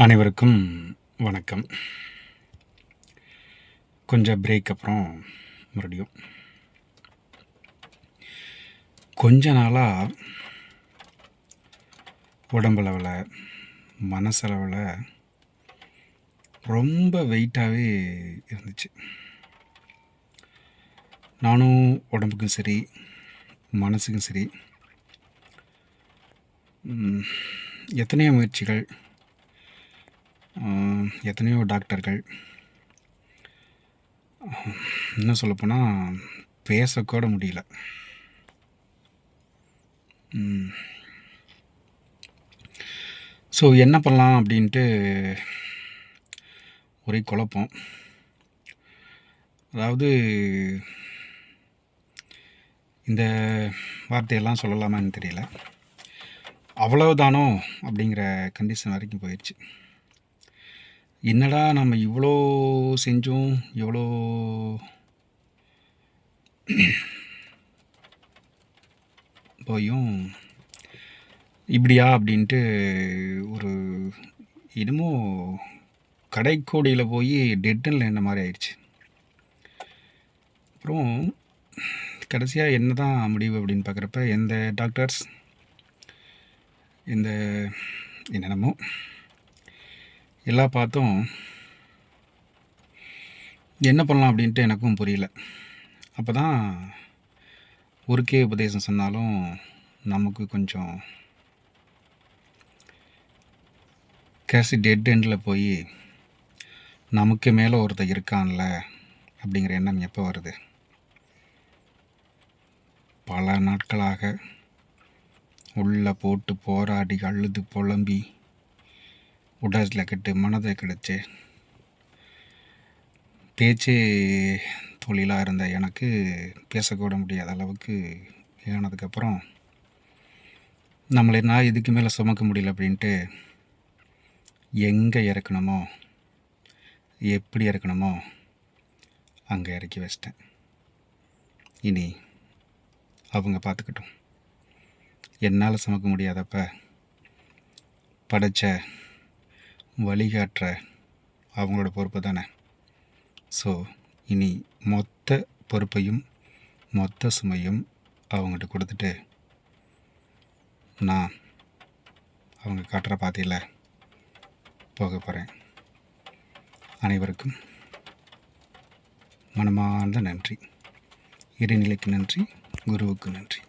அனைவருக்கும் வணக்கம். கொஞ்சம் பிரேக் அப்புறம் மறுபடியும் கொஞ்ச நாளாக உடம்பளவில் மனசளவில் ரொம்ப வெயிட்டாகவே இருந்துச்சு. நானும் உடம்புக்கும் சரி மனசுக்கும் சரி எத்தனையோ முயற்சிகள், எத்தனையோ டாக்டர்கள், இன்னும் சொல்லப்போனால் பேசக்கூட முடியல. ஸோ என்ன பண்ணலாம் அப்படின்ட்டு ஒரே குழப்பம். அதாவது இந்த வார்த்தையெல்லாம் சொல்லலாமான்னு தெரியல. அவ்வளவுதானோ அப்படிங்கிற கண்டிஷன் வரைக்கும் போயிடுச்சு. என்னடா நம்ம இவ்வளோ செஞ்சோம், இவ்வளோ போயும் இப்படியா அப்படின்ட்டு ஒரு என்னமோ கடைக்கோடியில் போய் டெட்டில் என்ன மாதிரி ஆயிடுச்சு. அப்புறம் கடைசியாக என்ன தான் முடிவு அப்படின்னு பார்க்குறப்ப எந்த டாக்டர்ஸ் இந்த என்னென்னமோ எல்லாம் பார்த்தோம். என்ன பண்ணலாம் அப்படின்ட்டு எனக்கும் புரியல. அப்போ தான் ஊருக்கே உபதேசம் சொன்னாலும் நமக்கு கொஞ்சம் கடைசி டெட் எண்டில் போய் நமக்கு மேலே ஒருத்தர் இருக்கான்ல அப்படிங்கிற எண்ணம் எப்போ வருது? பல நாட்களாக உள்ளே போட்டு போராடி அழுது புலம்பி உடலில் கெட்டு மனதை கிடச்சி பேச்சே தொழிலாக இருந்த எனக்கு பேசக்கூட முடியாத அளவுக்கு ஆனதுக்கப்புறம் நம்மளை நான் இதுக்கு மேலே சுமக்க முடியல அப்படின்ட்டு எங்கே இறக்கணுமோ எப்படி இறக்கணுமோ அங்கே இறக்கி வச்சிட்டேன். இனி அவங்க பார்த்துக்கட்டும். என்னால் சுமக்க முடியாதப்ப படைச்ச வழிகாட்டுற அவங்களோட பொறுப்பு தானே. ஸோ இனி மொத்த பொறுப்பையும் மொத்த சுமையும் அவங்ககிட்ட கொடுத்துட்டு நான் அவங்க காட்டுற பாதையில் போக போகிறேன். அனைவருக்கும் மனமார்ந்த நன்றி. இறைநிலைக்கு நன்றி, குருவுக்கு நன்றி.